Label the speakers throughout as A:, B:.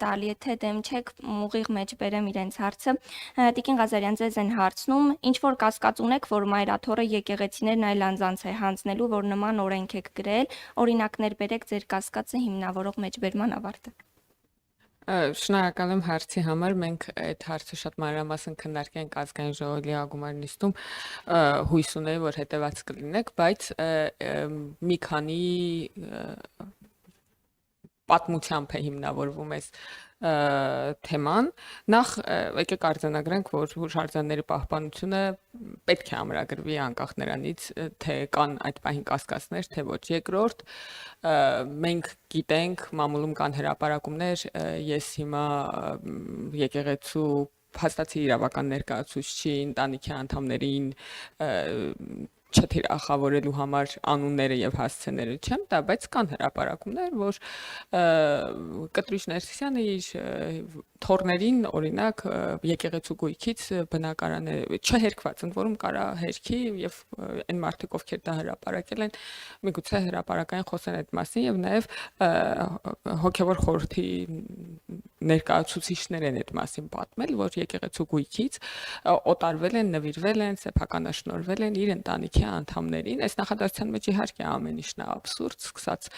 A: տալ, եթե դեմ չեք ուղիղ մեջ բերեմ իրենց հարցը։ Տիկին Ղազարյան, ձեզ են հարցնում, ինչ որ կասկած ունեք, որ մայրաթորը եկեղեցիներն այլ անձանց է հանձնելու, որ նման օրենք եք գրել, օրինակներ բերեք ձեր կասկածը հիմնավորող մեջբերման ավարտը։
B: Շնորհակալ եմ հարցի համար։ Մենք այդ հարցը շատ մանրամասն քննարկենք ազգային ժողովի ագումար նիստում, հույս ունեի, որ հետևած կլինեք, բայց մի քանի պատմությամբ է հիմնավորվում այս թեման։ Նախ եկեք արձանագրենք, որ հուշարձանների պահպանությունը պետք է ամրագրվի անկախ նրանից, թե կան այդ պահին կասկածներ, թե ոչ։ Երկրորդ, մենք գիտենք, մամուլում կան հրապարակումներ, ես հիմա եկեղեցու փաստացի իրավական ներկայացուցչի ընտանիքի անդամներին չթիրախավորելու համար անունները եւ հասցեները չեմ տա, բայց կան հրապարակումներ, որ Կտրուչ Ներսիսյանը իր թորներին օրինակ եկեղեցու գույքից բնակարան է չհերկված, ընդ որում կարա հերքի եւ այն մարդիկ, ովքեր դա հրապարակել են, միգուցե հրապարակային խոսեն այդ մասին եւ նաեւ հոգեվոր խորհրդի ներկայացուցիչներ են այդ մասին պատմել, որ եկեղեցու գույքից օտարվել են, նվիրվել են, սեփականաշնորհվել են իր ընտանիքի անդամներին։ Այս նախադասության մեջ իհարկե ամեն ինչն է աբսուրդ, սկսած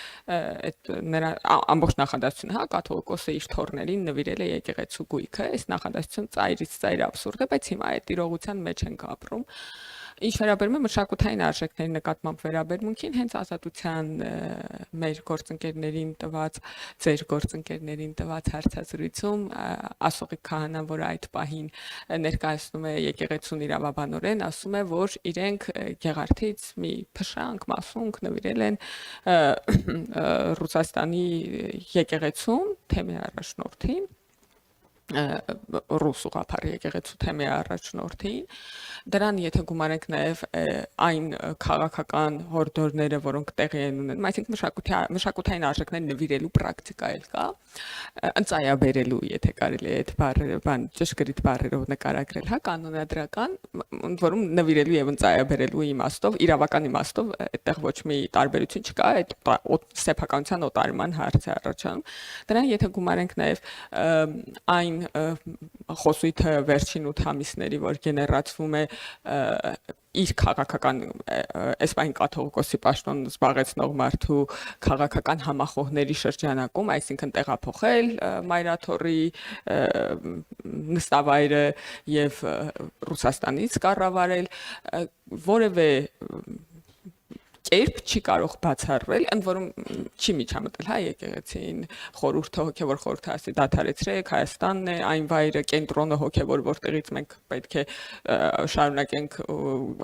B: այդ նրա ամբողջ նախադասությունը, հա, կաթողիկոսը իր թորներին նվիրել է եկեղեցու գույքը, այս նախադասությունը ծայրից ծայր աբսուրդ է, բայց հիմա այդ իրողության մեջ ենք ապրում։ Ինչ վերաբերում է մշակութային արժեքների նկատմամբ վերաբերմունքին, հենց Ազատության մեր գործընկերներին տված, ձեր գործընկերներին տված հարցազրույցում Ասողիկ քահանան, որ այդ պահին ներկայացնում է եկեղեցուն իրավաբանորեն, ասում է, որ իրենք Գեղարդից մի փշանք, մասունք նվիրել են Ռուսաստանի եկեղեցուն, թեմի առաջնորդին, ռուս ուղղափառ եկեղեցու թեմի առաջնորդին, դրան եթե գումարենք նաև այն քաղաքական հորդորները, որոնք տեղի են ունենում, այսինքն մշակութային արժեքներ նվիրելու պրակտիկա էլ կա, ընծայաբերելու, եթե կարելի է այդ բառերը, ճշգրիտ բառերով նկարագրել, հա, կանոնադրական, ընդ որում նվիրելու եւ ընծայաբերելու իմաստով, իրավական իմաստով այդտեղ ոչ մի տարբերություն չկա, այդ սեփականության օտարման հարց է առաջանում։ Դրան եթե գումարենք նաև այն խոսույթը վերջին 8 ամիսների, որ գեներացվում է իր քաղաքական այս պահին կաթողիկոսի պաշտոն զբաղեցնող մարդու քաղաքական համախոհների շրջանակում, այսինքն տեղափոխել մայրաթորի նստավայրը եւ Ռուսաստանից կառավարել, որևէ կերպ չի կարող բացառվել, ընդ որում չի միջամտել, հա, եկեղեցին խորհուրդը, հոգևոր խորհուրդը ասի դադարեցրեք, Հայաստանն է այն վայրը, կենտրոնը հոգևոր, որտեղից մենք պետք է շարունակենք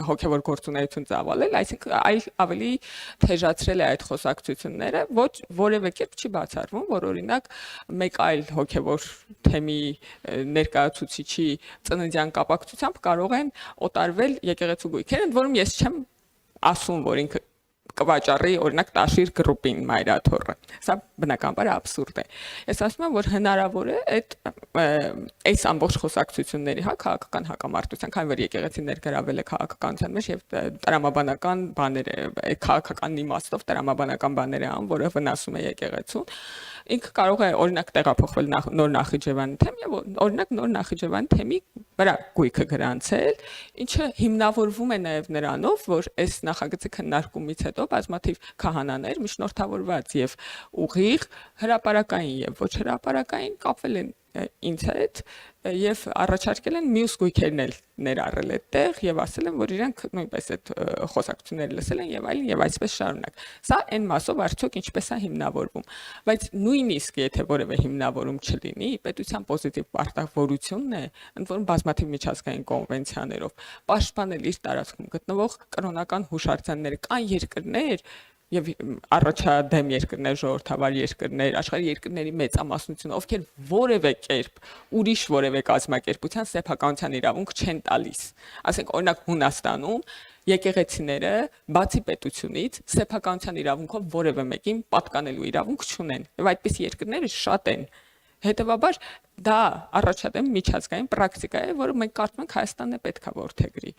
B: հոգևոր գործունեություն ծավալել, այսինքն այլ ավելի թեժացրել է այդ խոսակցությունները, ոչ որևէ կերպ չի բացառվում, որ օրինակ մեկ այլ հոգևոր թեմի ներկայացուցիչի ծննդյան կապակցությամբ կարող են օտարվել եկեղեցու գույքերը, ընդ որում ես չեմ ասում, որ ինքը կվաճառի օրինակ Տաշիր գրուպին մայրաթորը։ Սա բնականաբար աբսուրդ է։ Ես ասում եմ, որ հնարավոր է այս ամբողջ խոսակցությունների, հա, քաղաքական հակամարտության, քանի որ եկեղեցին ներգրավել է քաղաքականության մեջ եւ տրամաբանական բաներ է, քաղաքական իմաստով տրամաբանական բաներ է անում, որը վնասում է եկեղեցուն։ Ինքը կարող է օրինակ տեղափոխվել նոր Նախիջևանի թեմ եւ օրինակ նոր Նախիջևանի թեմի վրա գույքը գրանցել, ինչը հիմնավորվում է նաեւ նրանով, որ այս նախագծի քննարկումից հետո բազմաթիվ քահանաներ միջնորդավորված եւ ուղիղ հրապարակային եւ ոչ հրապարակային կապվել են ինձ հետ եւ առաջարկել են մյուս գույքերն էլ ներառել այդտեղ եւ ասել են, որ իրենք նույնպես այդ խոսակցությունները լսել են եւ այլն եւ այսպես շարունակ։ Սա այն մասով արդյոք ինչպես է հիմնավորվում, բայց նույնիսկ եթե որևէ հիմնավորում չլինի, պետության պոզիտիվ պարտավորությունն է, ընդ որում բազմաթիվ միջազգային կոնվենցիաներով պաշտպանել իր տարածքում գտնվող կրոնական հուշարձանները, կան երկրներ եւ առաջադեմ երկրներ, ժողովրդավար երկրներ, աշխարհի երկրների մեծամասնությունը, ովքեր որևէ կերպ ուրիշ որևէ կազմակերպության սեփականության իրավունք չեն տալիս։ Ասենք օրինակ Հունաստանում եկեղեցիները բացի պետությունից սեփականության իրավունքով որևէ մեկին պատկանելու իրավունք չունեն։ Եվ այդպես երկրները շատ են։ Հետևաբար դա առաջադեմ միջազգային պրակտիկա է, որը մենք կարծում ենք Հայաստանն է պետքա որդեգրի։